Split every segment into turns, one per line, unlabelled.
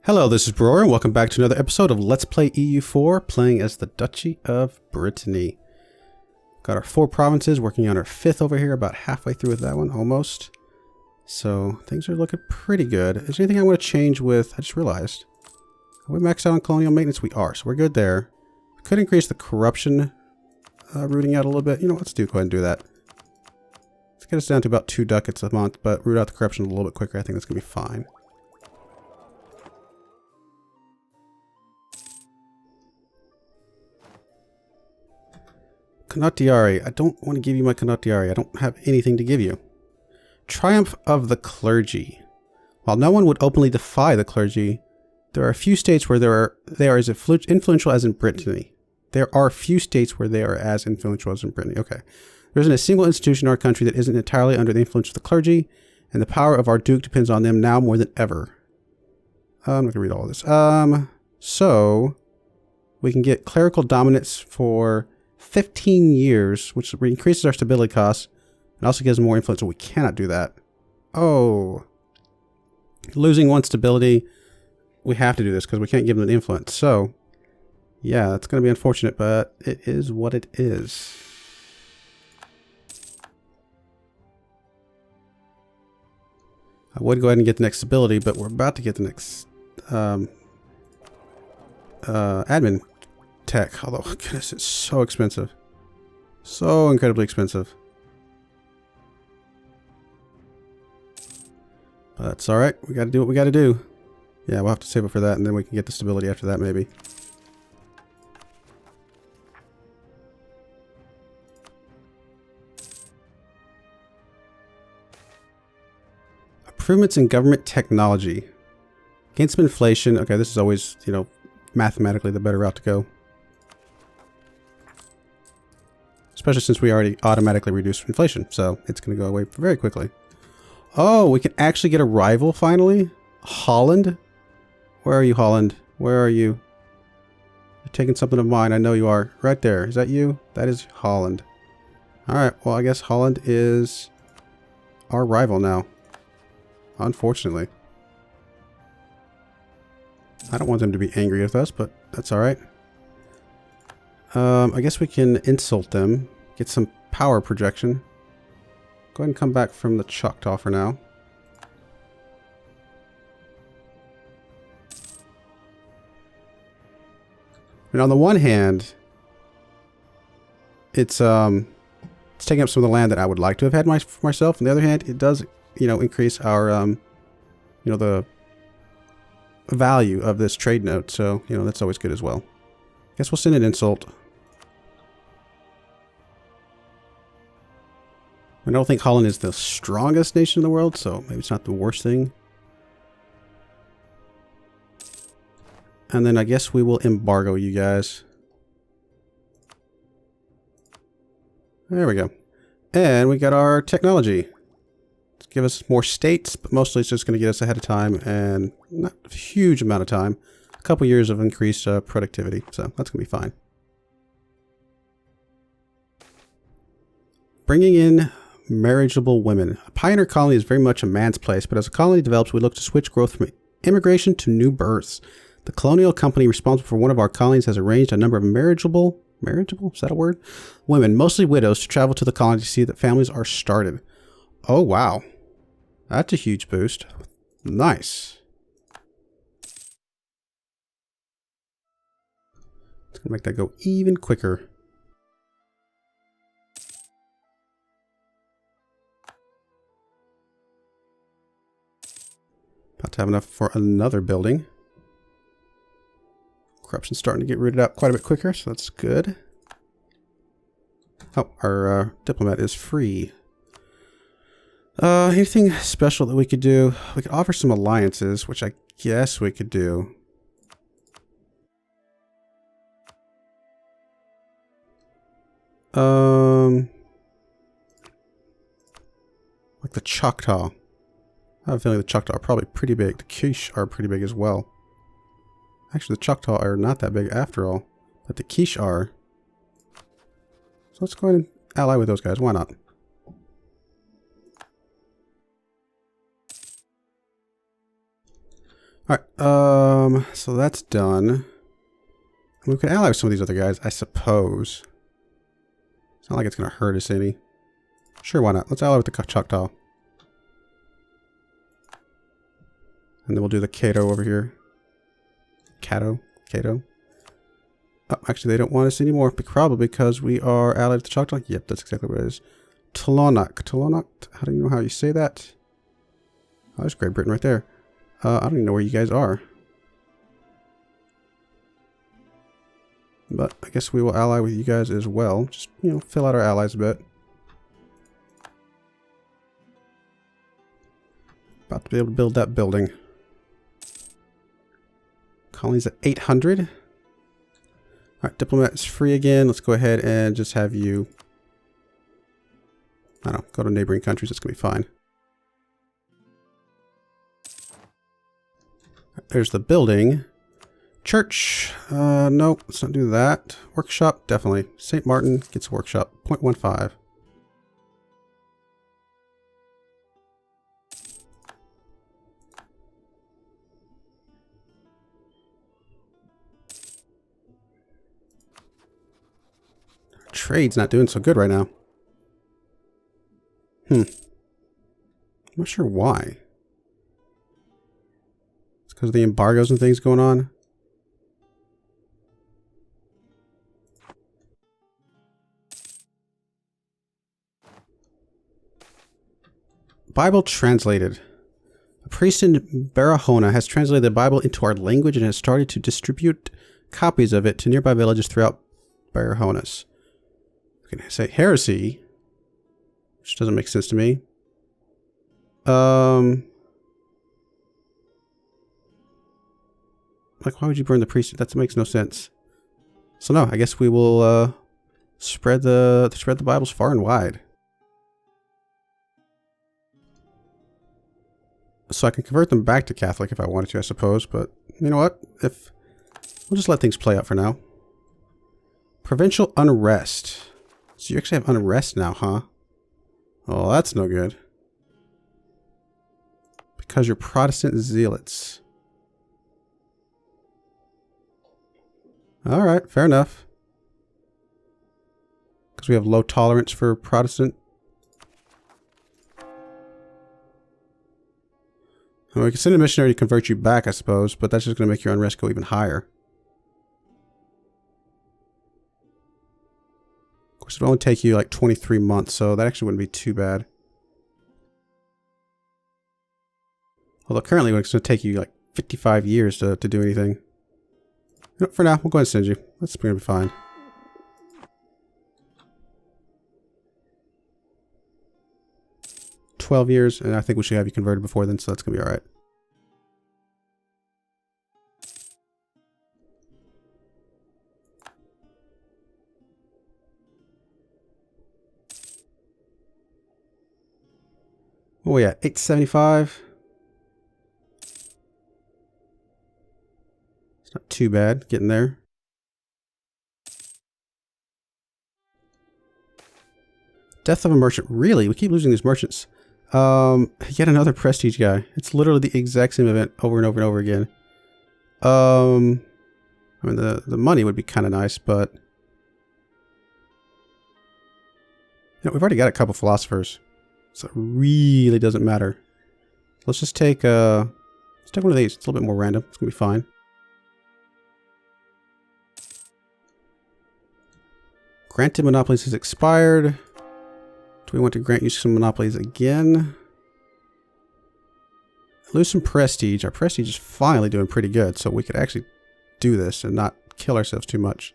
Hello, this is Brewer, and welcome back to another episode of Let's Play EU4, playing as the Duchy of Brittany. Got our 4 provinces, working on our 5th over here, about halfway through with that one, almost. So, things are looking pretty good. Is there anything I want to change with? I just realized. Are we maxed out on colonial maintenance? We are, so we're good there. Could increase the corruption rooting out a little bit. You know, let's go ahead and do that. Let's get us down to about 2 ducats a month, but root out the corruption a little bit quicker. I think that's going to be fine. Condottieri. I don't want to give you my Condottieri. I don't have anything to give you. Triumph of the clergy. While no one would openly defy the clergy, there are a few states where they are as influential as in Brittany. There are few states where they are as influential as in Brittany. Okay. There isn't a single institution in our country that isn't entirely under the influence of the clergy, and the power of our duke depends on them now more than ever. I'm not going to read all of this. So, we can get clerical dominance for 15 years, which increases our stability costs and also gives more influence, so we cannot do that. Oh. Losing 1 stability. We have to do this because we can't give them an influence. So, yeah, that's going to be unfortunate, but it is what it is. I would go ahead and get the next stability, but we're about to get the next admin tech. Although, goodness, it's so expensive. So incredibly expensive. But that's alright. We gotta do what we gotta do. Yeah, we'll have to save it for that, and then we can get the stability after that, maybe. Improvements in government technology. Against inflation. Okay, this is always, you know, mathematically the better route to go. Especially since we already automatically reduced inflation, so it's going to go away very quickly. Oh, we can actually get a rival finally? Holland? Where are you, Holland? Where are you? You're taking something of mine. I know you are. Right there. Is that you? That is Holland. Alright, well I guess Holland is our rival now. Unfortunately. I don't want them to be angry with us, but that's alright. I guess we can insult them. Get some power projection. Go ahead and come back from the Choctaw for now. And on the one hand, it's taking up some of the land that I would like to have had myself. On the other hand, it does, you know, increase our, you know, the value of this trade note. So, you know, that's always good as well. Guess we'll send an insult. I don't think Holland is the strongest nation in the world, so maybe it's not the worst thing. And then I guess we will embargo you guys. There we go. And we got our technology. Let's give us more states, but mostly it's just going to get us ahead of time and not a huge amount of time. A couple years of increased productivity, so that's going to be fine. Bringing in marriageable women. A pioneer colony is very much a man's place, but as a colony develops, we look to switch growth from immigration to new births. The colonial company responsible for one of our colonies has arranged a number of marriageable, is that a word? Women, mostly widows, to travel to the colony to see that families are started. Oh, wow. That's a huge boost. Nice. It's going to make that go even quicker. About to have enough for another building. Corruption's starting to get rooted out quite a bit quicker, so that's good. Oh, our diplomat is free. Anything special that we could do? We could offer some alliances, which I guess we could do. Like the Choctaw. I have a feeling the Choctaw are probably pretty big. The Quiche are pretty big as well. Actually, the Choctaw are not that big after all. But the Quiche are. So let's go ahead and ally with those guys. Why not? Alright, so that's done. We can ally with some of these other guys, I suppose. It's not like it's going to hurt us any. Sure, why not? Let's ally with the Choctaw. And then we'll do the Cato over here. Cato? Oh, actually, they don't want us anymore. Probably because we are allied with the Choctaw. Yep, that's exactly what it is. Tolonak. How do you know how you say that? Oh, there's Great Britain right there. I don't even know where you guys are. But I guess we will ally with you guys as well. Just, you know, fill out our allies a bit. About to be able to build that building. Colonies at 800. Alright, diplomat is free again. Let's go ahead and just have you, I don't know, go to neighboring countries. It's going to be fine. There's the building. Church. No, let's not do that. Workshop, definitely. St. Martin gets a workshop. 0.15. Trade's not doing so good right now. I'm not sure why. It's because of the embargoes and things going on. Bible translated. A priest in Barahona has translated the Bible into our language and has started to distribute copies of it to nearby villages throughout Barahonas. I'm gonna say heresy, which doesn't make sense to me. Like, why would you burn the priest? That makes no sense. So no, I guess we will spread the Bibles far and wide. So I can convert them back to Catholic if I wanted to, I suppose. But you know what? We'll just let things play out for now. Provincial unrest. So you actually have unrest now, huh? Oh, that's no good. Because you're Protestant zealots. Alright, fair enough. Because we have low tolerance for Protestant. Well, we can send a missionary to convert you back, I suppose, but that's just going to make your unrest go even higher. Of course, it'll only take you like 23 months, so that actually wouldn't be too bad. Although currently it's going to take you like 55 years to do anything. No, for now, we'll go ahead and send you. That's going to be fine. $12 years, and I think we should have you converted before then, so that's going to be alright. Oh yeah, 875. It's not too bad, getting there. Death of a merchant. Really? We keep losing these merchants. Yet another prestige guy. It's literally the exact same event over and over and over again. I mean, the money would be kind of nice, but you know, we've already got a couple philosophers. So it really doesn't matter. Let's just take one of these. It's a little bit more random. It's gonna be fine. Granted monopolies has expired. Do we want to grant you some monopolies again? Lose some prestige. Our prestige is finally doing pretty good, so we could actually do this and not kill ourselves too much.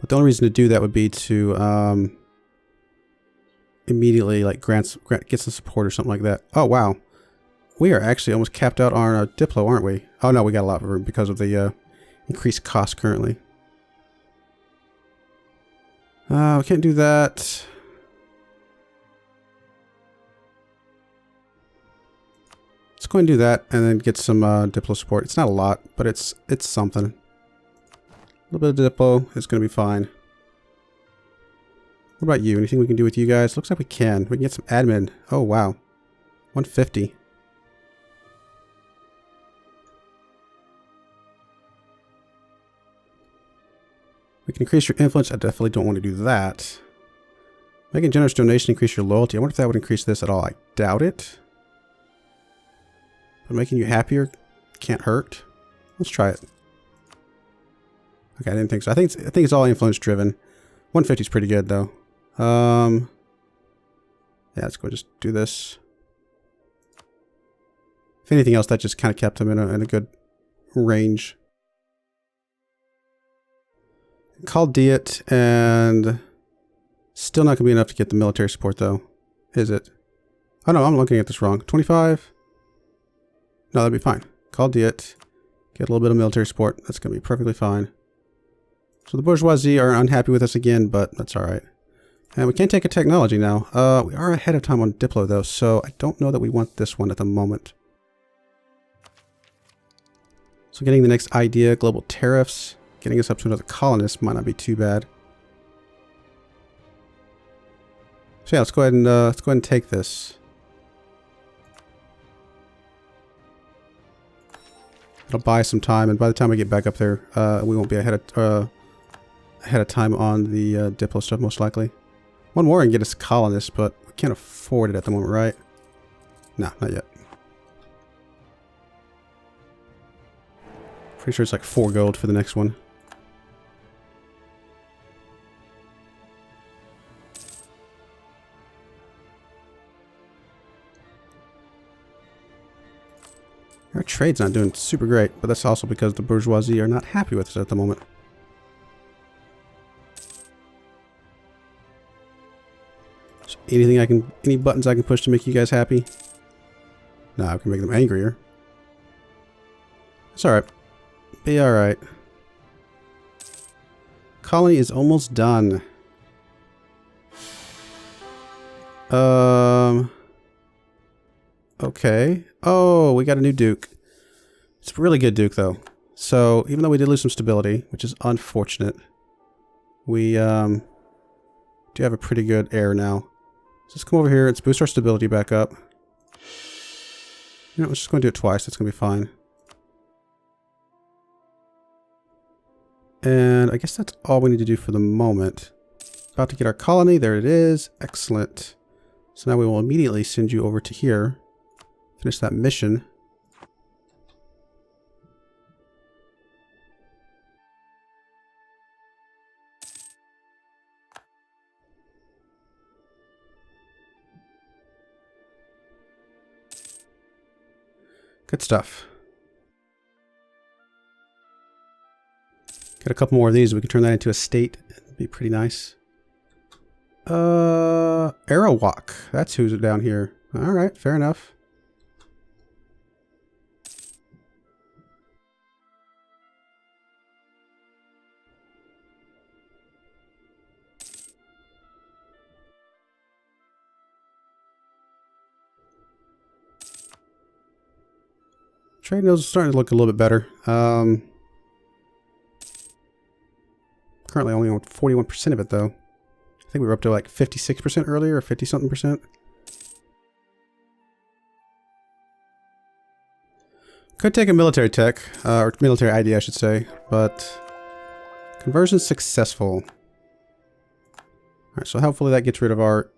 But the only reason to do that would be to immediately like get some support or something like that. Oh wow, we are actually almost capped out on our Diplo, aren't we? Oh no, we got a lot of room because of the increased cost currently. We can't do that. Let's go and do that and then get some Diplo support. It's not a lot, but it's something. A little bit of Diplo is going to be fine. What about you? Anything we can do with you guys? Looks like we can. We can get some admin. Oh, wow. 150. We can increase your influence. I definitely don't want to do that. Making generous donation, increase your loyalty. I wonder if that would increase this at all. I doubt it. But making you happier can't hurt. Let's try it. Okay, I didn't think so. I think it's all influence driven. 150 is pretty good though. Yeah, let's go just do this. If anything else, that just kind of kept him in a good range. Call Diet, and still not going to be enough to get the military support, though. Is it? Oh, no, I'm looking at this wrong. 25? No, that'd be fine. Call Diet. Get a little bit of military support. That's going to be perfectly fine. So the bourgeoisie are unhappy with us again, but that's all right. And we can't take a technology now. We are ahead of time on Diplo, though, so I don't know that we want this one at the moment. So getting the next idea, global tariffs. Getting us up to another colonist might not be too bad. So yeah, let's go ahead and take this. It'll buy some time, and by the time we get back up there, we won't be ahead of time on the Diplo stuff most likely. One more and get us a colonist, but we can't afford it at the moment, right? No, not yet. Pretty sure it's like 4 gold for the next one. Our trade's not doing super great, but that's also because the bourgeoisie are not happy with us at the moment. So any buttons I can push to make you guys happy? No, I can make them angrier. It's alright. Be alright. Colony is almost done. Okay. Oh, we got a new Duke. It's a really good Duke, though. So, even though we did lose some stability, which is unfortunate, we do have a pretty good heir now. So let's come over here. Let's boost our stability back up. You know, let's just go and do it twice. That's going to be fine. And I guess that's all we need to do for the moment. About to get our colony. There it is. Excellent. So now we will immediately send you over to here. Finish that mission. Good stuff. Got a couple more of these. We can turn that into a state. It'd be pretty nice. Arawak. That's who's down here. All right, fair enough. Trade nodes are starting to look a little bit better. Currently only on 41% of it, though. I think we were up to like 56% earlier, or 50-something percent. Could take a military tech, or military ID, I should say, but conversion successful. Alright, so hopefully that gets rid of our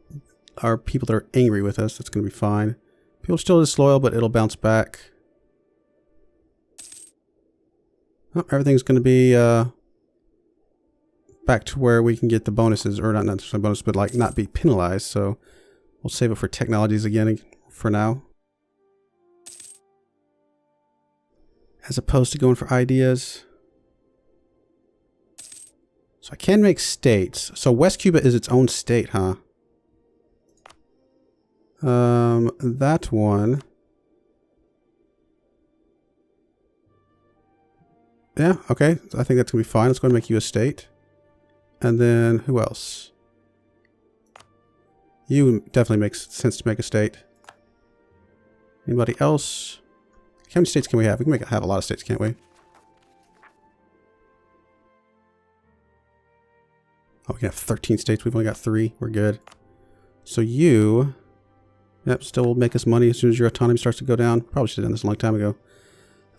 people that are angry with us. That's going to be fine. People are still disloyal, but it'll bounce back. Oh, everything's going to be back to where we can get the bonuses, or not necessarily bonus, but like not be penalized. So we'll save it for technologies again for now, as opposed to going for ideas. So I can make states. So West Cuba is its own state, huh? That one. Yeah, okay. I think that's going to be fine. Let's go ahead and make you a state. And then, who else? You definitely makes sense to make a state. Anybody else? How many states can we have? We can have a lot of states, can't we? Oh, we can have 13 states. We've only got 3. We're good. So you... Yep, still will make us money as soon as your autonomy starts to go down. Probably should have done this a long time ago.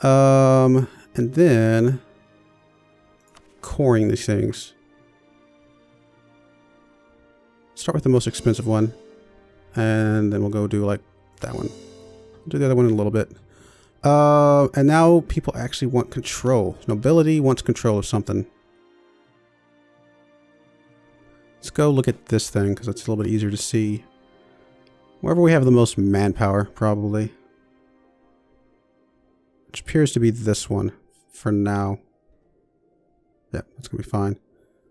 And then... coring these things. Start with the most expensive one. And then we'll go do like that one. Do the other one in a little bit. And now people actually want control. Nobility wants control of something. Let's go look at this thing because it's a little bit easier to see. Wherever we have the most manpower, probably. Which appears to be this one for now. Yep, that's going to be fine.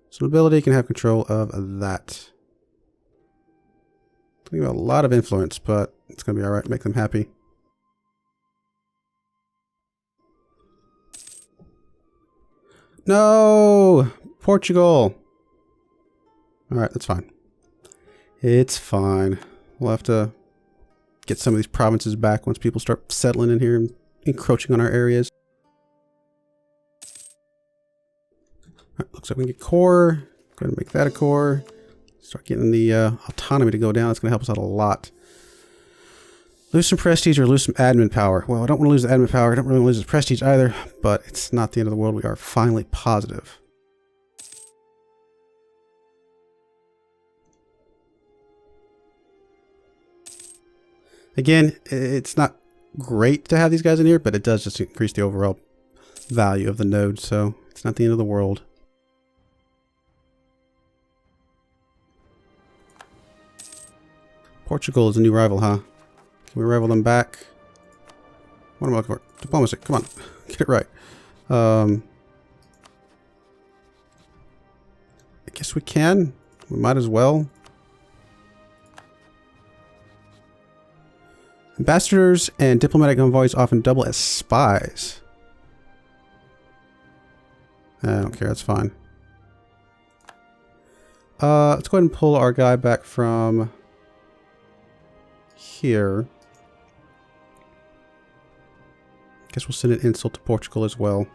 So nobility can have control of that. It's going to give a lot of influence, but it's going to be alright. Make them happy. No! Portugal! Alright, that's fine. It's fine. We'll have to get some of these provinces back once people start settling in here and encroaching on our areas. Alright, looks like we can get core. Go ahead and make that a core. Start getting the autonomy to go down. That's going to help us out a lot. Lose some prestige or lose some admin power. Well, I don't want to lose the admin power. I don't really want to lose the prestige either, but it's not the end of the world. We are finally positive. Again, it's not great to have these guys in here, but it does just increase the overall value of the node, so it's not the end of the world. Portugal is a new rival, huh? Can we rival them back? What am I looking for? Diplomacy. Come on. Get it right. I guess we can. We might as well. Ambassadors and diplomatic envoys often double as spies. I don't care. That's fine. Let's go ahead and pull our guy back from here. Guess we'll send an insult to Portugal as well.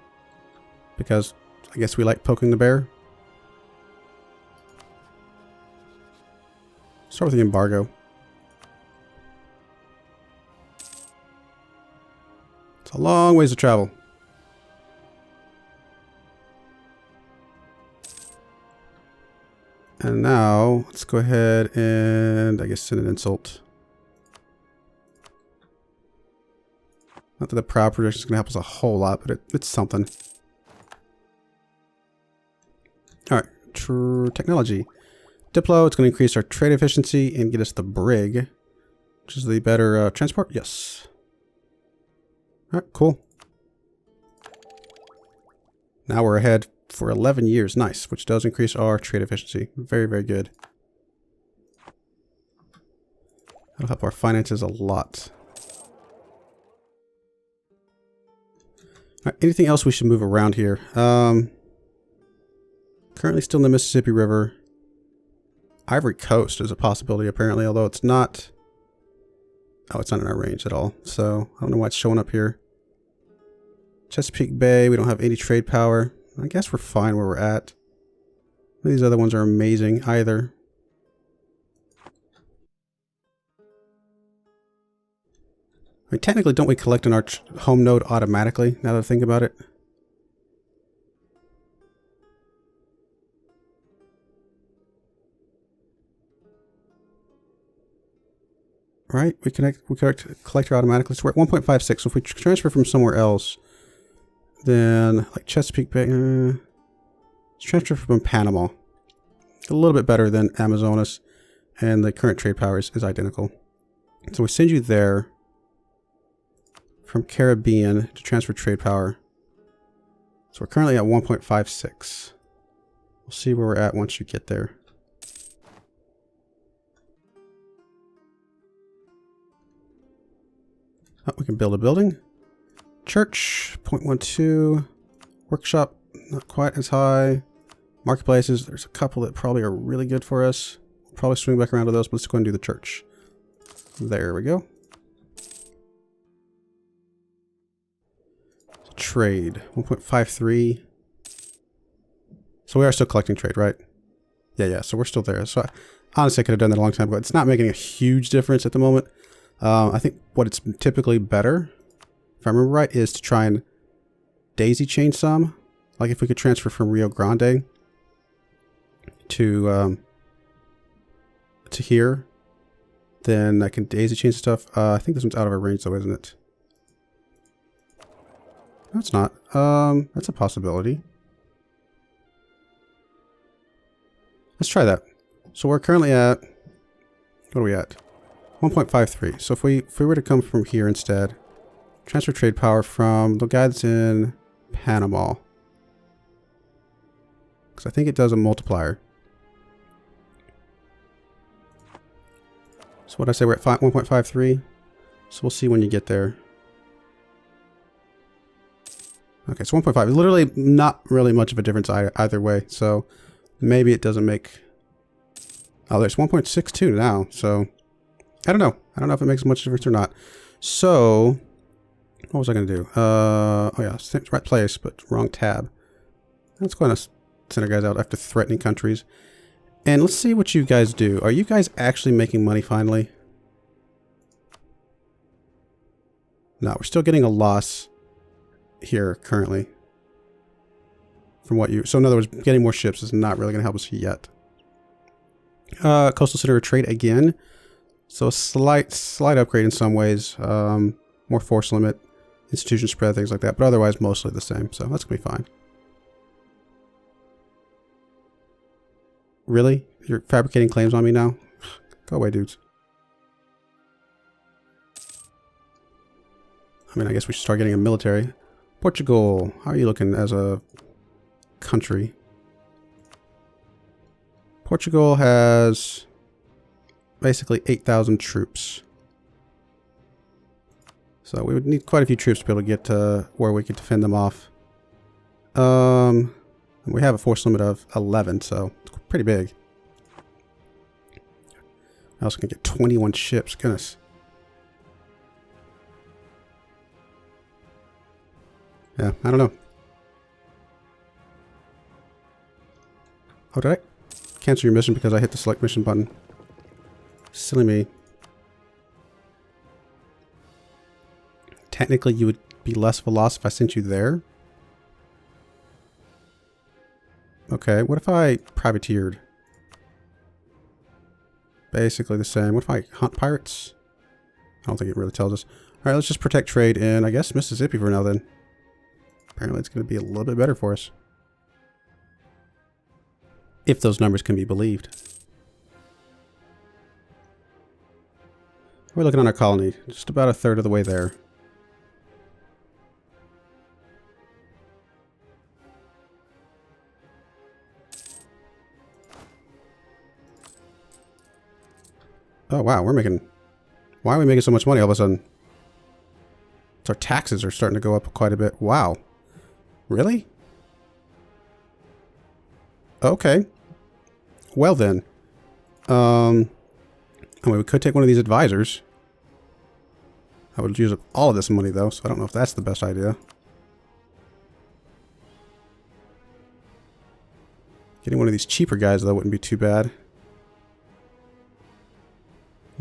Because I guess we like poking the bear. Start with the embargo. It's a long ways to travel. And now, let's go ahead and, I guess, send an insult. Not that the proud projection is going to help us a whole lot, but it's something. Alright, technology. Diplo, it's going to increase our trade efficiency and get us the brig, which is the better transport. Yes. Alright, cool. Now we're ahead for 11 years. Nice, which does increase our trade efficiency. Very, very good. That'll help our finances a lot. Alright, anything else we should move around here? Currently still in the Mississippi River. Ivory Coast is a possibility apparently, although it's not... Oh, it's not in our range at all. So, I don't know why it's showing up here. Chesapeake Bay, we don't have any trade power. I guess we're fine where we're at. None of these other ones are amazing either. I mean, technically, don't we collect in our home node automatically, now that I think about it? Right? We collect her automatically. So we're at 1.56. So if we transfer from somewhere else, then like Chesapeake Bay, let's transfer from Panama. A little bit better than Amazonas, and the current trade power is identical. So we send you there from Caribbean to transfer trade power. So we're currently at 1.56. We'll see where we're at once you get there. Oh, we can build a building. Church, 0.12. Workshop, not quite as high. Marketplaces, there's a couple that probably are really good for us. We'll probably swing back around to those, but let's go and do the church. There we go. Trade, 1.53. So we are still collecting trade, right? Yeah. So we're still there. So honestly, I could have done that a long time ago. It's not making a huge difference at the moment. I think what it's typically better, if I remember right, is to try and daisy chain some. Like if we could transfer from Rio Grande to here, then I can daisy chain stuff. I think this one's out of our range though, isn't it? No, it's not. That's a possibility. Let's try that. So we're currently at, what are we at? 1.53. So if we were to come from here instead, transfer trade power from the guy that's in Panama. Because I think it does a multiplier. So what did I say, we're at 1.53. So we'll see when you get there. Okay, so 1.5 is literally not really much of a difference either way. So maybe it doesn't make... Oh, there's 1.62 now. So I don't know. I don't know if it makes much difference or not. So what was I going to do? Oh yeah, right place, but wrong tab. Let's go ahead and send our guys out after threatening countries. And let's see what you guys do. Are you guys actually making money finally? No, we're still getting a loss here currently. From what you... So in other words, getting more ships is not really going to help us yet. Coastal Center of Trade again. So a slight upgrade in some ways. More force limit, institution spread, things like that. But otherwise, mostly the same. So that's going to be fine. Really? You're fabricating claims on me now? Go away, dudes. I mean, I guess we should start getting a military. Portugal, how are you looking as a country? Portugal has basically 8,000 troops. So we would need quite a few troops to be able to get to where we could defend them off. We have a force limit of 11, so it's pretty big. I also can get 21 ships. Goodness. Yeah, I don't know. Oh, did I cancel your mission because I hit the select mission button? Silly me. Technically, you would be less of a loss if I sent you there. Okay, what if I privateered? Basically the same. What if I hunt pirates? I don't think it really tells us. Alright, let's just protect trade in, I guess, Mississippi for now then. Apparently it's going to be a little bit better for us. If those numbers can be believed. We're looking on our colony. Just about a third of the way there. Oh wow, we're making... Why are we making so much money all of a sudden? Our taxes are starting to go up quite a bit. Wow. Really? Okay. Well then. I mean, we could take one of these advisors. I would use up all of this money though, so I don't know if that's the best idea. Getting one of these cheaper guys though wouldn't be too bad.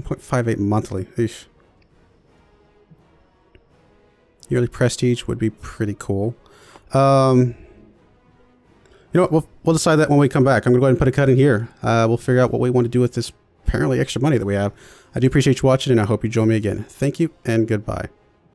1.58 monthly. Eesh. Yearly prestige would be pretty cool. You know what? We'll decide that when we come back. I'm going to go ahead and put a cut in here. We'll figure out what we want to do with this apparently extra money that we have. I do appreciate you watching, and I hope you join me again. Thank you, and goodbye.